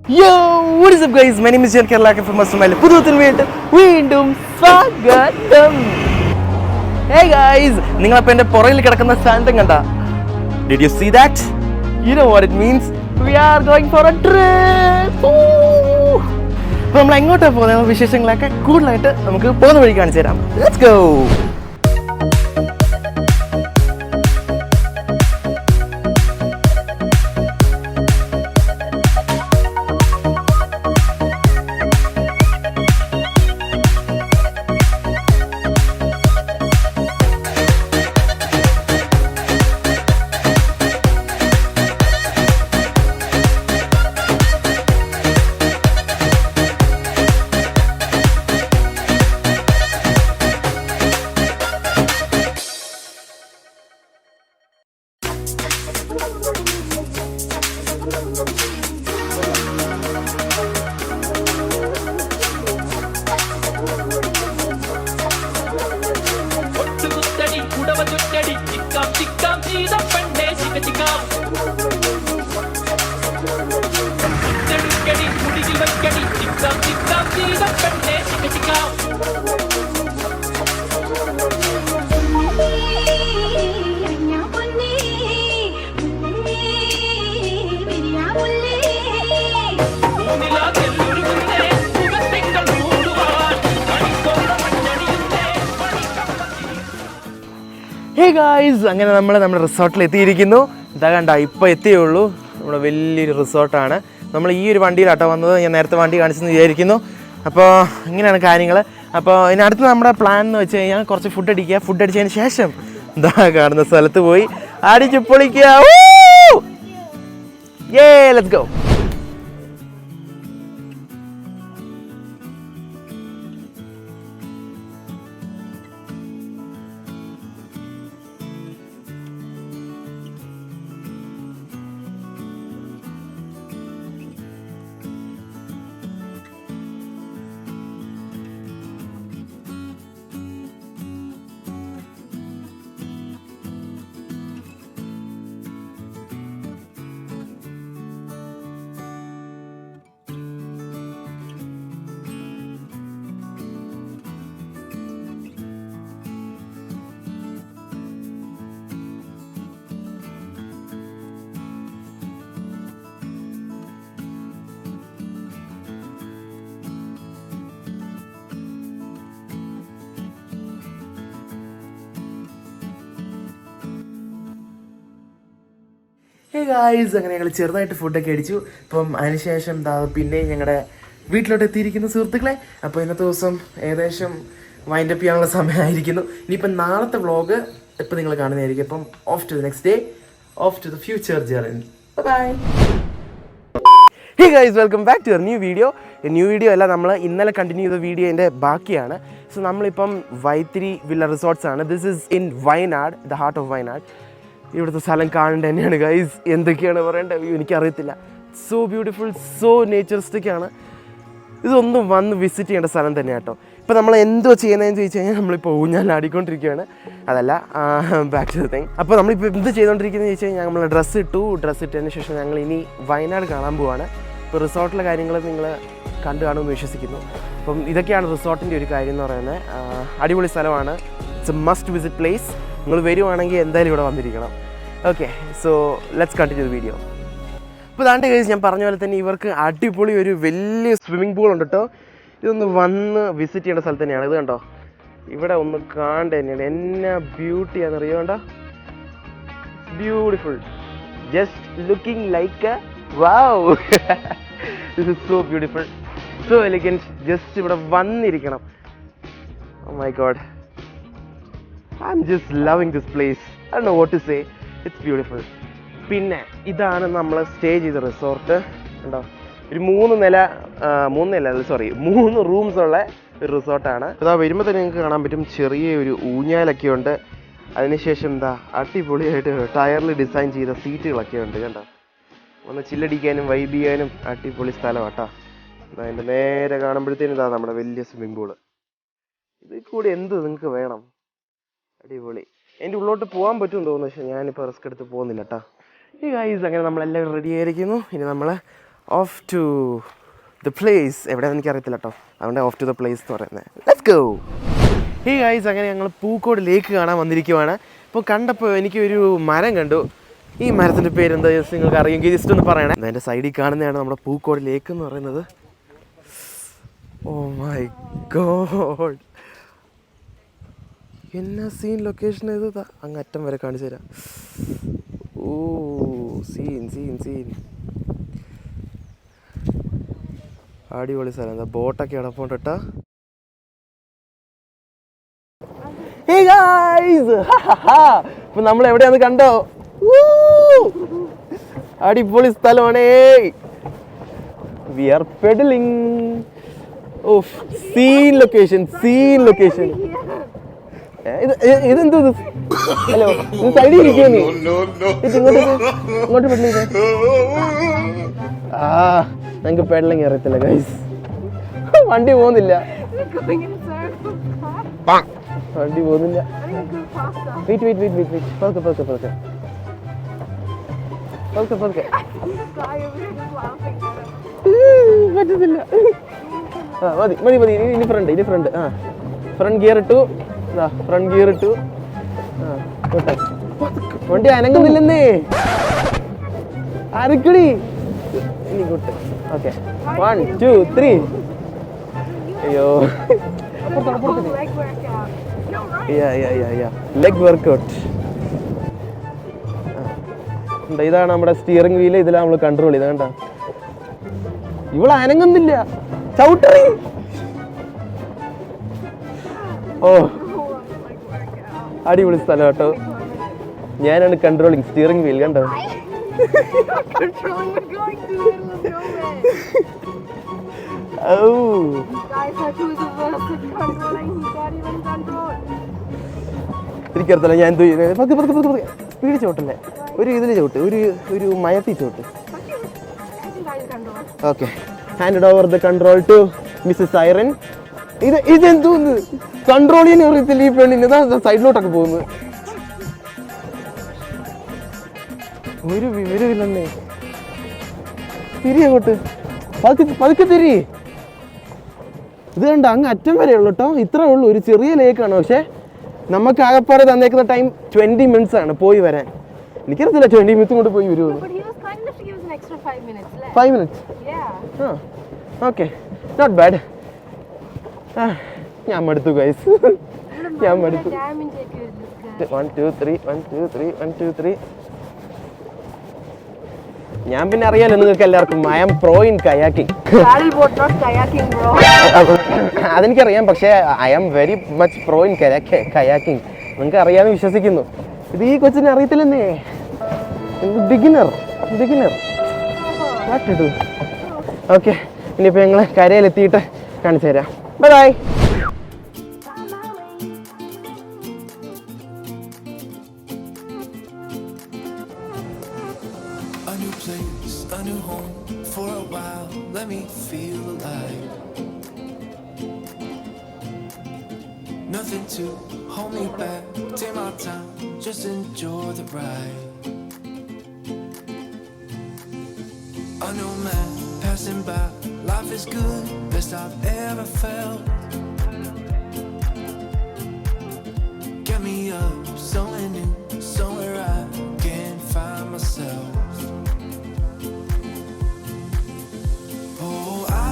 Yo, what is up guys? My name is Jan Kerala from Masumale. പുതുവത്തിൽ വീണ്ടും സ്വാഗതം. Hey guys, നിങ്ങൾ അപ്പോൾ എൻ്റെ പുറകിൽ കിടക്കുന്ന സാധനം കണ്ട? Did you see that? You know what it means? We are going for a trip. അപ്പോൾ നമ്മൾ എങ്ങോട്ടാണ് പോകുന്നത്? വിശേഷങ്ങളൊക്കെ കൂടുതലായിട്ട് നമുക്ക് പോകുന്ന വഴി കാണിച്ചു തരാം. Let's go. ഹേ ഗായ്സ്, അങ്ങനെ നമ്മൾ നമ്മുടെ റിസോർട്ടിൽ എത്തിയിരിക്കുന്നു. ഇതാ കണ്ട, ഇപ്പോൾ എത്തിയേ ഉള്ളൂ. നമ്മുടെ വലിയൊരു റിസോർട്ടാണ്. നമ്മൾ ഈ ഒരു വണ്ടിയിലാട്ടോ വന്നത്. ഞാൻ നേരത്തെ വണ്ടി കാണിച്ചെന്ന് വിചാരിക്കുന്നു. അപ്പോൾ ഇങ്ങനെയാണ് കാര്യങ്ങൾ. അപ്പോൾ ഇതിനടുത്ത് നമ്മുടെ പ്ലാൻ എന്ന് വെച്ച് കഴിഞ്ഞാൽ കുറച്ച് ഫുഡ് അടിക്കുക. ഫുഡ് അടിച്ചതിന് ശേഷം എന്താ കാണുന്ന സ്ഥലത്ത് പോയി അടിച്ച് പൊളിക്കുക. Let's go. ഹേ ഗായ്സ്, അങ്ങനെ ഞങ്ങൾ ചെറുതായിട്ട് ഫുഡൊക്കെ അടിച്ചു. അപ്പം അതിനുശേഷം എന്താ പിന്നെ ഞങ്ങളുടെ വീട്ടിലോട്ട് എത്തിയിരിക്കുന്ന സുഹൃത്തുക്കളെ. അപ്പോൾ ഇന്നത്തെ ദിവസം ഏകദേശം വൈൻഡപ്പ് ചെയ്യാനുള്ള സമയമായിരിക്കുന്നു. ഇനിയിപ്പം നാളത്തെ വ്ളോഗ് ഇപ്പം നിങ്ങൾ കാണുന്നതായിരിക്കും. അപ്പം off to the next day, off to the future journey. Bye. Hey guys, welcome back to your new video അല്ല, നമ്മൾ ഇന്നലെ കണ്ടിന്യൂ ചെയ്ത വീഡിയോൻ്റെ ബാക്കിയാണ്. സോ നമ്മളിപ്പം വൈത്തിരി വില്ല റിസോർട്ട്സ് ആണ്. This is in Wayanad, the heart of Wayanad. ഇവിടുത്തെ സ്ഥലം കാണേണ്ട തന്നെയാണ് ഗൈസ്. എന്തൊക്കെയാണ് പറയേണ്ടത് എനിക്കറിയത്തില്ല. സോ ബ്യൂട്ടിഫുൾ, സോ നേച്ചറിസ്റ്റിക് ആണ്. ഇതൊന്നും വന്ന് വിസിറ്റ് ചെയ്യേണ്ട സ്ഥലം തന്നെയാണ് കേട്ടോ. ഇപ്പോൾ നമ്മൾ എന്തോ ചെയ്യുന്നതെന്ന് ചോദിച്ചു കഴിഞ്ഞാൽ നമ്മളിപ്പോൾ ഊഞ്ഞാലാടിക്കൊണ്ടിരിക്കുകയാണ്. അതല്ല, ബാക്ക് ടു ദ തിങ്. അപ്പോൾ നമ്മളിപ്പോൾ എന്ത് ചെയ്തുകൊണ്ടിരിക്കുന്നത് ചോദിച്ചു കഴിഞ്ഞാൽ നമ്മൾ ഡ്രസ്സ് ഇട്ടതിന് ശേഷം ഞങ്ങൾ ഇനി വയനാട് കാണാൻ പോവാണ്. ഇപ്പോൾ റിസോർട്ടിലെ കാര്യങ്ങൾ നിങ്ങൾ കണ്ടു കാണുമെന്ന് വിശ്വസിക്കുന്നു. അപ്പം ഇതൊക്കെയാണ് റിസോർട്ടിൻ്റെ ഒരു കാര്യം എന്ന് പറയുന്നത്. അടിപൊളി സ്ഥലമാണ്. It's a must visit place. നിങ്ങൾ വരുവാണെങ്കിൽ എന്തായാലും ഇവിടെ വന്നിരിക്കണം. Okay, so let's continue the video. ഇപ്പോൾ ദാണ്ടെ കേസ് ഞാൻ പറഞ്ഞ പോലെ തന്നെ ഇവർക്ക് അടിപൊളി ഒരു വലിയ സ്വിമ്മിംഗ് പൂൾ ഉണ്ട് കേട്ടോ. ഇതൊന്ന് വന്ന് വിസിറ്റ് ചെയ്യേണ്ട സ്ഥലത്ത് തന്നെയാണ്. ഇത് കണ്ടോ, ഇവിടെ ഒന്ന് കാണേണ്ട തന്നെയാണ്. എന്നാ ബ്യൂട്ടിയാണെന്ന് അറിയാണ്ടോ. Beautiful, just looking like a wow. This is so beautiful, so elegant. Just ഇവിടെ വന്നിരിക്കണം. Oh my god, I'm just loving this place. I don't know what to say. It's beautiful. പിന്നെ ഇതാണ് നമ്മൾ സ്റ്റേ ചെയ്ത റിസോർട്ട്. ഉണ്ടോ, ഒരു 3 rooms ഉള്ള ഒരു റിസോർട്ടാണ്. അതാ വരുമ്പോൾ തന്നെ നിങ്ങൾക്ക് കാണാൻ പറ്റും ചെറിയൊരു ഊഞ്ഞാലൊക്കെ ഉണ്ട്. അതിനുശേഷം എന്താ അടിപൊളിയായിട്ട് ടയറിൽ ഡിസൈൻ ചെയ്ത സീറ്റുകളൊക്കെ ഉണ്ട്. കണ്ടോ, ഒന്ന് ചില്ലടിക്കാനും വൈബ് ചെയ്യാനും അടിപൊളി സ്ഥലമാണ് കേട്ടോ. അതിൻ്റെ നേരെ കാണുമ്പോഴത്തേനും ഇതാ നമ്മുടെ വലിയ സ്വിമ്മിംഗ് പൂള്. ഇതിൽ കൂടി എന്ത് നിങ്ങൾക്ക് വേണം? അടിപൊളി. എൻ്റെ ഉള്ളോട്ട് പോകാൻ പറ്റുമെന്ന് തോന്നുന്നു, പക്ഷേ ഞാനിപ്പോൾ റിസ്ക് എടുത്ത് പോകുന്നില്ല കേട്ടോ. ഈ ഗൈസ്, അങ്ങനെ നമ്മളെല്ലാവരും റെഡി ആയിരിക്കുന്നു. ഇനി നമ്മൾ ഓഫ് ടു ദ പ്ലേസ്. എവിടെയാണെന്ന് എനിക്കറിയത്തില്ല കേട്ടോ, അതുകൊണ്ട് ഓഫ് ടു ദ പ്ലേസ് എന്ന് പറയുന്നത്. Let's go. ഹേ ഗൈസ്, അങ്ങനെ ഞങ്ങൾ പൂക്കോട് ലേക്ക് കാണാൻ വന്നിരിക്കുവാണ്. ഇപ്പോൾ കണ്ടപ്പോൾ എനിക്കൊരു മരം കണ്ടു. ഈ മരത്തിൻ്റെ പേരെന്താ ജസ്റ്റ് നിങ്ങൾക്ക് അറിയുമെങ്കിൽ ജസ്റ്റ് ഒന്ന് പറയണേ. അതിൻ്റെ സൈഡിൽ കാണുന്നതാണ് നമ്മുടെ പൂക്കോട് ലേക്ക് എന്ന് പറയുന്നത്. ഓ മൈ ഗോഡ്, എന്നാ സീൻ ലൊക്കേഷൻ ഏതാ, അങ്ങ് അറ്റം വരെ കാണിച്ചു തരാം. ഓ സീൻ സീൻ സീൻ, അടിപൊളി സ്ഥലം. എന്താ ബോട്ടൊക്കെ കിടപ്പുണ്ടിട്ടാ. ഹേ ഗൈസ്, ഇപ്പൊ നമ്മൾ എവിടെയാന്ന് കണ്ടോ? അടിപൊളി സ്ഥലമാണേ. We are pedaling. Of scene location, scene location. ഇതെന്തോ ഹലോ, സൈഡിൽ ഇരിക്കുക നീ. ഇങ്ങോട്ട് പെഡലിംഗ്. ഞങ്ങൾക്ക് പെഡലിംഗ് അറിയത്തില്ല ഗൈസ്. വണ്ടി പോകുന്നില്ല, വണ്ടി പോകുന്നില്ല. Wait wait wait wait wait, പതുക്കെ പതുക്കെ പതുക്കെ പതുക്കെ പതുക്കെ. പറ്റത്തില്ല. ആ മതി മതി മതി. ഇനി ഫ്രണ്ട്, ഇനി ഫ്രണ്ട്. ആ ഫ്രണ്ട് ഗിയർ ഇട്ടു, ഫ്രണ്ട് ഗിയർ ഇട്ടു. ആ ഓട്ടെ, വണ്ടി അനങ്ങുന്നില്ലെന്നേ. അരക്കടി. ഇനി കൂട്ട്. ഓക്കെ, 1 2 3. അയ്യോ, ലെഗ് വർക്കൗട്ട്. ഇതാണ് നമ്മുടെ സ്റ്റിയറിംഗ് വീല്. ഇതിലാണ് നമ്മൾ കൺട്രോൾ ചെയ്ത്. കണ്ട, ഇവള് അനങ്ങുന്നില്ല. ചവിട്ടറി. ഓ അടിപൊളി സ്ഥലം കേട്ടോ. ഞാനാണ് കൺട്രോളിങ് സ്റ്റിയറിംഗ് വീൽ. കണ്ടോ? എനിക്കറിയത്തില്ല ഞാൻ എന്തോ സ്പീഡ് ചോട്ടല്ലേ, ഒരു ഇതിൽ ചോട്ട്, ഒരു മയത്തി ചോട്ട്. Okay, hand over the control to Mrs Irene. ഇതെന്തോന്ന് കൺട്രോൾ ചെയ്യാൻ അറിയത്തില്ല ഈ പെണ്ണിന്. സൈഡിലോട്ടൊക്കെ പോകുന്നത്. ഒരു വിവരമില്ലെന്നേ. തിരി അങ്ങോട്ട്, പതുക്കെ തിരി. ഇത് കണ്ട, അങ്ങ് അറ്റം വരെ ഉള്ളു കേട്ടോ. ഇത്രേ ഉള്ളൂ, ഒരു ചെറിയ ലേക്കാണ്. പക്ഷെ നമുക്ക് ആകപ്പാടെ തന്നേക്കുന്ന ടൈം 20 minutes ആണ് പോയി വരാൻ. എനിക്കറിയത്തില്ല 20 minutes കൊണ്ട് പോയി വരുമോ. 5 minutes. Okay, not bad. ഞാൻ മടുത്തു ഗൈസ്, ഞാൻ മടുത്തു. 1 2 3 1 2 3 1 2 3. ഞാൻ പിന്നെ അറിയാലോ നിങ്ങൾക്ക് എല്ലാവർക്കും, I am pro in kayaking. അതെനിക്കറിയാം, പക്ഷേ I am very much pro in kayaking. നിങ്ങൾക്ക് അറിയാമെന്ന് വിശ്വസിക്കുന്നു. ഇത് ഈ കൊച്ചിനെ അറിയത്തില്ലെന്നേ. ബിഗിനർ. ഓക്കെ, ഇനിയിപ്പോൾ ഞങ്ങൾ കരയിലെത്തിയിട്ട് കാണിച്ചു തരാം. Bye bye. A new home for a while, let me feel alive. Nothing to hold me back, take my time, just enjoy the ride. A new man passing by, life is good, best I've ever felt. Get me up, somewhere new, somewhere I can find myself. I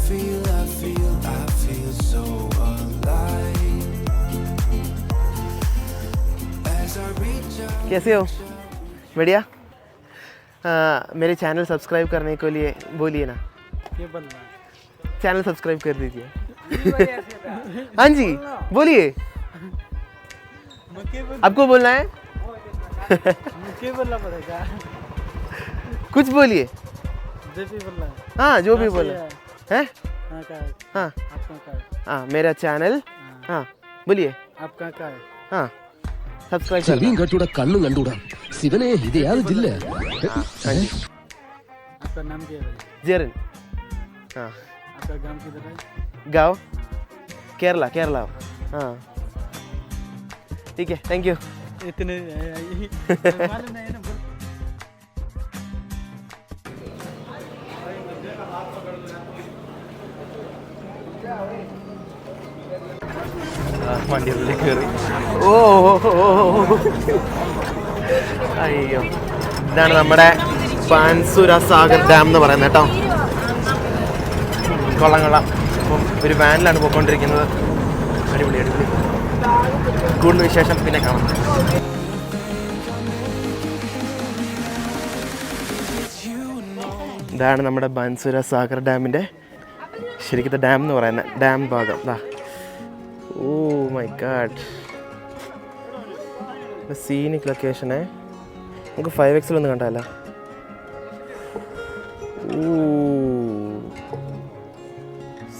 feel so alive as I reach out. कैसे हो? बढ़िया. मेरे channel subscribe करने के लिए बोलिए ना. ये बोलना है. चैनल सब्सक्राइब कर दीजिए. हाँ जी बोलिए. आपको बोलना है? मुझे बोलना पड़ेगा. कुछ बोलिए. जो भी बोलना है. हाँ जो भी बोले हैं. हाँ क्या है? हाँ आपका क्या है? हाँ मेरा चैनल. हाँ बोलिए. आपका क्या है? हाँ सब्सक्राइब ചെവിയും കട്ടൂടാ കണ്ണും കണ്ടൂടാ ശിവനെ ഇത് യാതൊരു ജില്ല. आपका नाम क्या है? जेरन. हाँ आपका गांव किधर है? गाँव केरला. हाँ ठीक है, थैंक यू. इतने मालूम नहीं है ना. വണ്ടി ഉള്ളിൽ കയറി. ഓ അയ്യോ, ഇതാണ് നമ്മുടെ ബാൻസുര സാഗർ ഡാം എന്ന് പറയുന്നത് കേട്ടോ. കൊള്ളാം കൊള്ളാം. അപ്പം ഒരു വാനിലാണ് പോയിക്കൊണ്ടിരിക്കുന്നത്. അടിപൊളി അടിപൊളി. കൂടുതൽ വിശേഷം പിന്നെ കാണാം. ഇതാണ് നമ്മുടെ ബാൻസുര സാഗർ ഡാമിൻ്റെ ശരിക്കത്തെ ഡാം എന്ന് പറയുന്നത്. ഡാം ഭാഗം ദാ. ഓ മൈ ഗാഡ്, സീനിക് ലൊക്കേഷനെ. നമുക്ക് 5X ഒന്ന് കണ്ടാലോ. Oh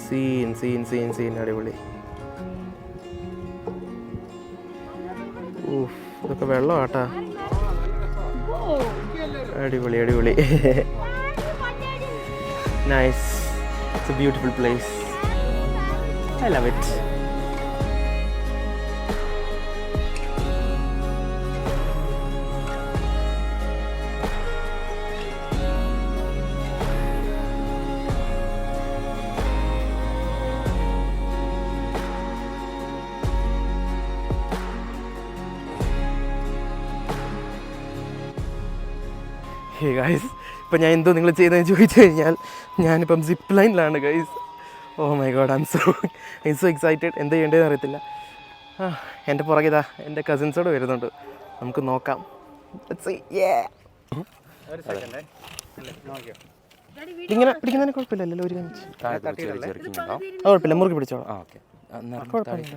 scene scene scene scene അടിപൊളി. ഓ ഇതൊക്കെ വെള്ളം ആട്ടാ. അടിപൊളി അടിപൊളി. Nice. It's a beautiful place. I love it. Hey guys, ഇപ്പം ഞാൻ എന്തോ നിങ്ങൾ ചെയ്തതെന്ന് ചോദിച്ചു കഴിഞ്ഞാൽ ഞാനിപ്പം സിപ്പ് ലൈനിലാണ് guys. Oh my god, I am so excited. എന്ത് ചെയ്യേണ്ടതെന്ന് അറിയത്തില്ല. എൻ്റെ പുറകിതാ എൻ്റെ കസിൻസോട് വരുന്നുണ്ട്. നമുക്ക് നോക്കാം. ഇങ്ങനെ പിടിക്കുന്നതിന് കുഴപ്പമില്ലല്ലോ. ഒരു മിനിറ്റ്. കുഴപ്പമില്ല, മുറുകി പിടിച്ചോളാം. കുഴപ്പമില്ല.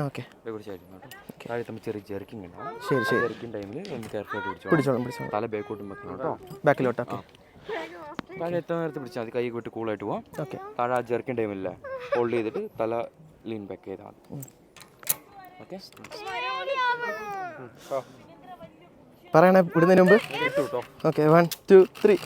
ഓക്കെ ശരി ശരി. പിടിച്ചോളാം പിടിച്ചോളാം. തല ബാക്കോട്ടും വെക്കണം കേട്ടോ. ബാക്കിലോട്ട്. താഴെ എത്ര നേരത്തെ പിടിച്ചാൽ മതി. കൈ വിട്ട് കൂളായിട്ട് പോവാം. ഓക്കെ. താഴെ ആ ജെർക്കിൻ ടൈമില്ല, ഹോൾഡ് ചെയ്തിട്ട് തല ലീൻ ബാക്ക് ചെയ്താൽ മതി. ഓക്കെ, പറയണേ വിടുന്നതിന് മുമ്പ്. ഓക്കെ, 1 2 3.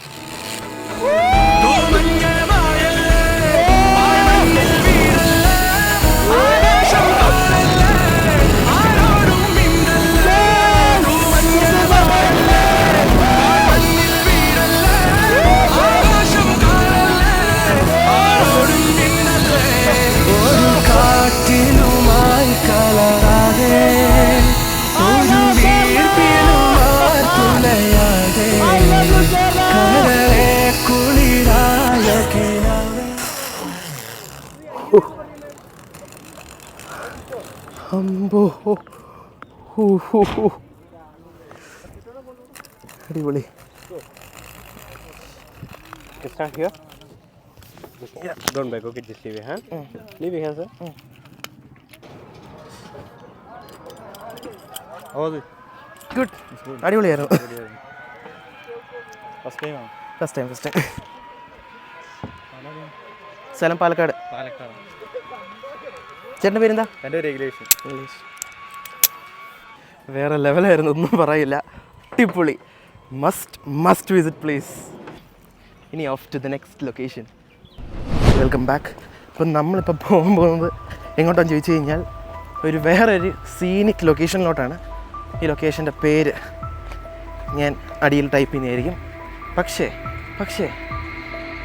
അമ്പോ അടിപൊളി. Don't back, okay, just leave your hand. Leave your hand, sir. Good. അടിപൊളിയായിരുന്നു. First time first time. സ്ഥലം പാലക്കാട്. ചേട്ടൻ്റെ പേരെന്താ? എൻ്റെ റെഗുലേഷൻ ഇംഗ്ലീഷ്. വേറെ ലെവലായിരുന്നു, ഒന്നും പറയില്ല. അടിപൊളി. Must visit place. ഇനി off to the next location. Welcome back. ഇപ്പം നമ്മളിപ്പോൾ പോകാൻ പോകുന്നത് എങ്ങോട്ടാന്ന് ചോദിച്ചു കഴിഞ്ഞാൽ വേറൊരു സീനിക് ലൊക്കേഷനിലോട്ടാണ്. ഈ ലൊക്കേഷൻ്റെ പേര് ഞാൻ അടിയിൽ ടൈപ്പ് ചെയ്യുന്നതായിരിക്കും. പക്ഷേ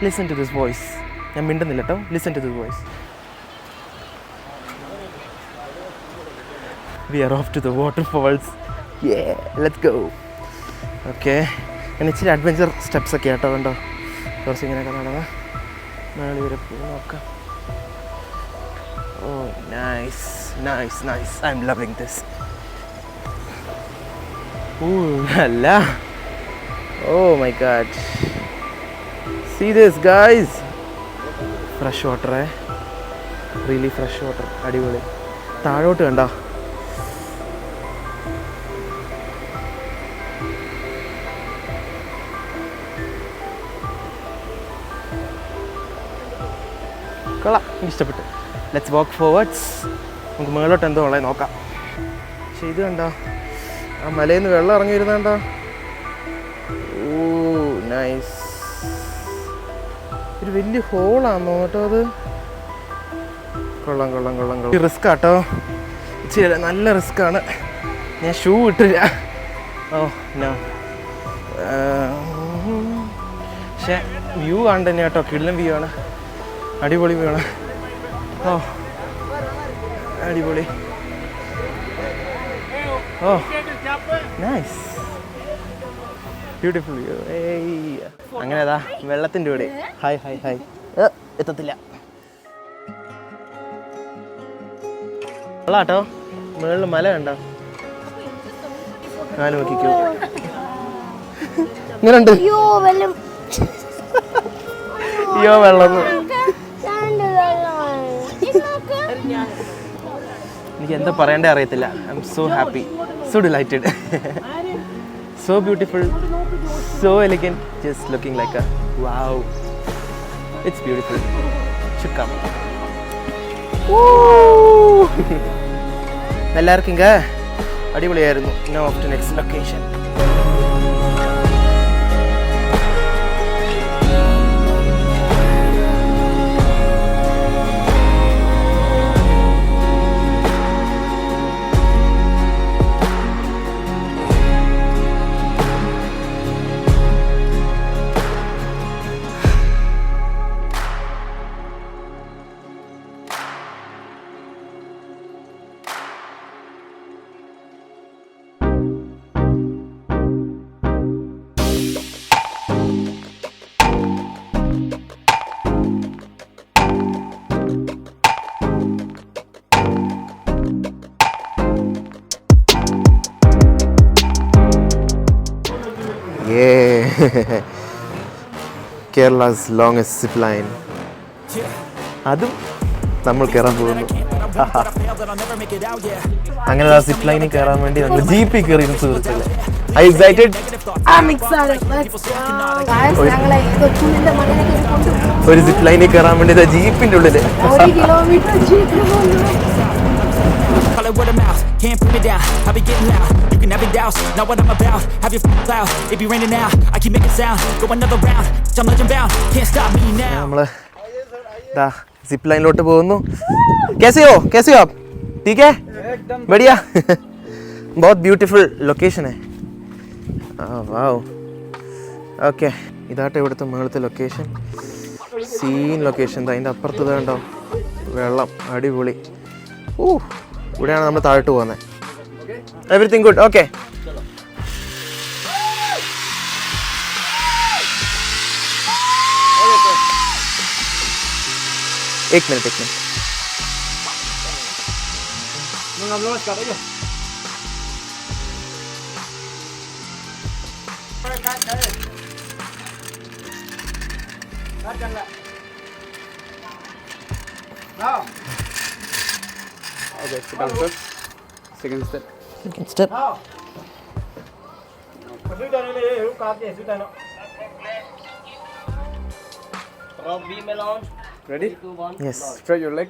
ലിസൺ ടു ദിസ് വോയിസ്. ഞാൻ മിണ്ടുന്നില്ല കേട്ടോ. Listen to this voice. We are off to the waterfalls. Yeah, let's go. Okay. ഞാൻ ഇച്ചിരി അഡ്വഞ്ചർ സ്റ്റെപ്സ് ഒക്കെ ആട്ടോ. കണ്ടോ, കുറച്ച് ഇങ്ങനെയൊക്കെ നടന്ന് നാളെ വരെ പോയി നോക്കാം. Oh nice nice nice. I am loving this. Oh അല്ല, oh my god, see this guys. Fresh വാട്ടറേ, റിയലി ഫ്രഷ് വാട്ടർ. അടിപൊളി. താഴോട്ട് കണ്ടോ. കൊള്ളാം, ഇഷ്ടപ്പെട്ടു. Let's walk forwards. നമുക്ക് മുകളിലോട്ട് എന്തോ ഉള്ളത് നോക്കാം. പക്ഷേ ഇത് കണ്ടോ, ആ മലയിൽ നിന്ന് വെള്ളം ഇറങ്ങി വരുന്ന കണ്ടോ. ഓ നൈസ്. ഒരു വലിയ ഹോളാണോ കേട്ടോ അത്. കൊള്ളാം കൊള്ളാം കൊള്ളാം കൊള്ളാം. റിസ്ക് ആട്ടോ, ഇച്ചിരി നല്ല റിസ്ക്കാണ്. ഞാൻ ഷൂ ഇട്ടില്ല. Oh no. പക്ഷേ വ്യൂ കാണണ്ട തന്നെ കേട്ടോ, കിടിലൻ വ്യൂ ആണ്, അടിപൊളി വ്യൂ ആണ്. ഓ അടിപൊളി. ഓ നൈസ്, ബ്യൂട്ടിഫുൾ വ്യൂ. അങ്ങനെ അതാ വെള്ളത്തിൻ്റെ കൂടെ ഹായ് ഹായ് ഹായ് എത്തത്തില്ല വെള്ളാട്ടോ. മുകളിൽ മല കണ്ടോ, കാല് നോക്കിക്കോ. ഇങ്ങനെയുണ്ട്. അയ്യോ വെള്ളം, എനിക്ക് എന്താ പറയണ്ടേ അറിയത്തില്ല. I am so happy, so delighted, so beautiful, so elegant, just looking like a wow. It's beautiful. Should come. എല്ലാവർക്കും ഇങ്ങ അടിപൊളിയായിരുന്നു. Now off to next location. Kerala's longest zip line. അതും നമ്മൾ കയറാൻ പോകുന്നു. അങ്ങനെ ആ സിപ്പ് ലൈനിൽ കയറാൻ വേണ്ടി നമ്മൾ ജീപ്പിൽ കയറിയിരുന്നു സുഹൃത്തുക്കളെ. I excited. ഒരു സിപ്പ് ലൈനിൽ കയറാൻ വേണ്ടി ജീപ്പിന്റെ ഉള്ളില്. Call it word of mouth, can't put me down. I be getting loud, you can have it douse. Not what I'm about, have your f***ing cloud. It be raining now, I keep making sound. Go another round, I'm legend bound, can't stop me now. നമ്മള് ദാ zip ലൈനിലോട്ട് പോകുന്നു. कैसे हो आप? ठीक है, बढ़िया. बहुत ब्यूटीफुल लोकेशन है. वाओ. ഓക്കെ, ഇതാട്ടെ ഇവിടുത്തെ മുകളിലത്തെ ലൊക്കേഷൻ. Scene location. അതിൻ്റെ അപ്പുറത്ത് കണ്ടോ വെള്ളം, അടിപൊളി. ഇവിടെയാണ് നമ്മൾ താഴോട്ട് പോകുന്നത്. Everything good. ഓക്കെ, एक minute. Okay, sit down first. Second step. Step. Ready? Yes. Spread your leg.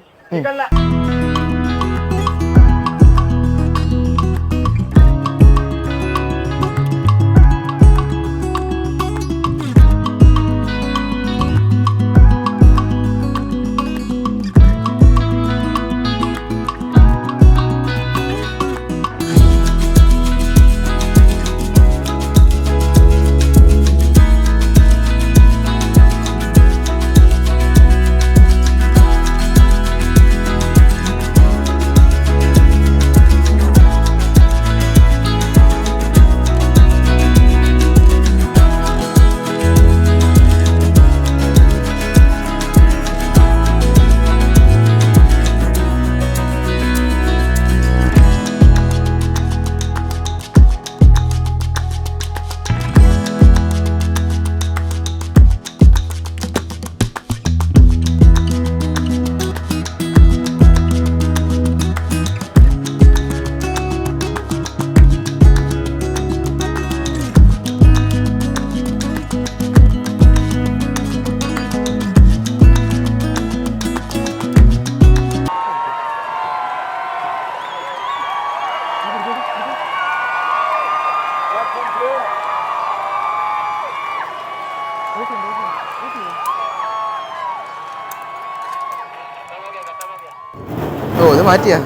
ഓ ഇത് മാറ്റിയാ.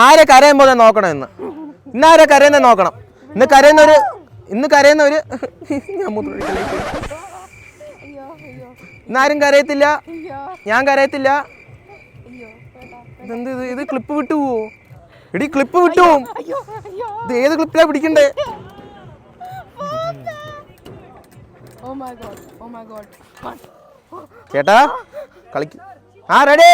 ആരെ കരയുമ്പോൾ നോക്കണം ഇന്നാരെ കരയുന്നത് നോക്കണം. ഇന്ന് കരയുന്നവര് ഞാൻ ഇന്നാരും കരയത്തില്ല, ഞാൻ കരയത്തില്ല. ഇതെന്ത് ഇത് ക്ലിപ്പ് വിട്ടു പോവോ? എടി ക്ലിപ്പ് വിട്ടു പോവും. ഇത് ഏത് ക്ലിപ്പിലാ പിടിക്കണ്ടേ? ചേട്ടാ കളിക്ക്. ആ റെഡി.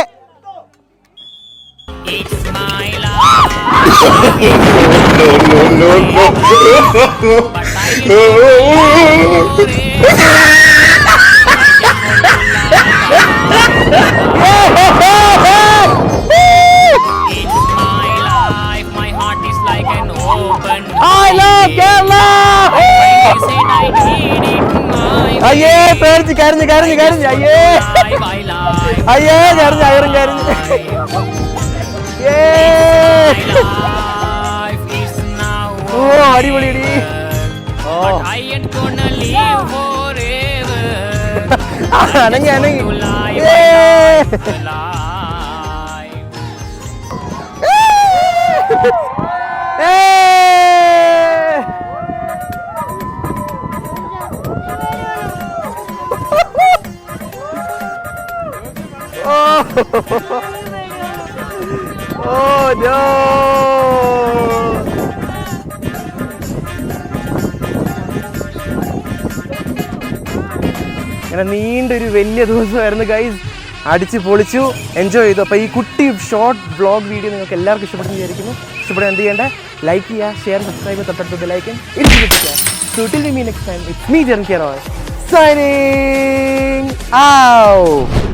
അയ്യേ പേടിച്ച് കരഞ്ഞ് അയ്യേ കരഞ്ഞ് ഓ അടിപൊളി അനങ്ങി Oh no! ഇങ്ങനെ നീണ്ടൊരു വലിയ ദിവസമായിരുന്നു ഗൈസ്. അടിച്ച് പൊളിച്ചു, എൻജോയ് ചെയ്തു. അപ്പോൾ ഈ കുട്ടി ഷോർട്ട് വ്ളോഗ് വീഡിയോ നിങ്ങൾക്ക് എല്ലാവർക്കും ഇഷ്ടപ്പെടുന്നു വിചാരിക്കുന്നു. ഇഷ്ടപ്പെടാൻ എന്ത് ചെയ്യേണ്ടത്? ലൈക്ക് ചെയ്യുക, ഷെയർ, സബ്സ്ക്രൈബ്, തൊട്ടടുത്ത് ലൈക്കും ഇരിക്കുക. So till we meet next time, it's me Jan Keroy signing out.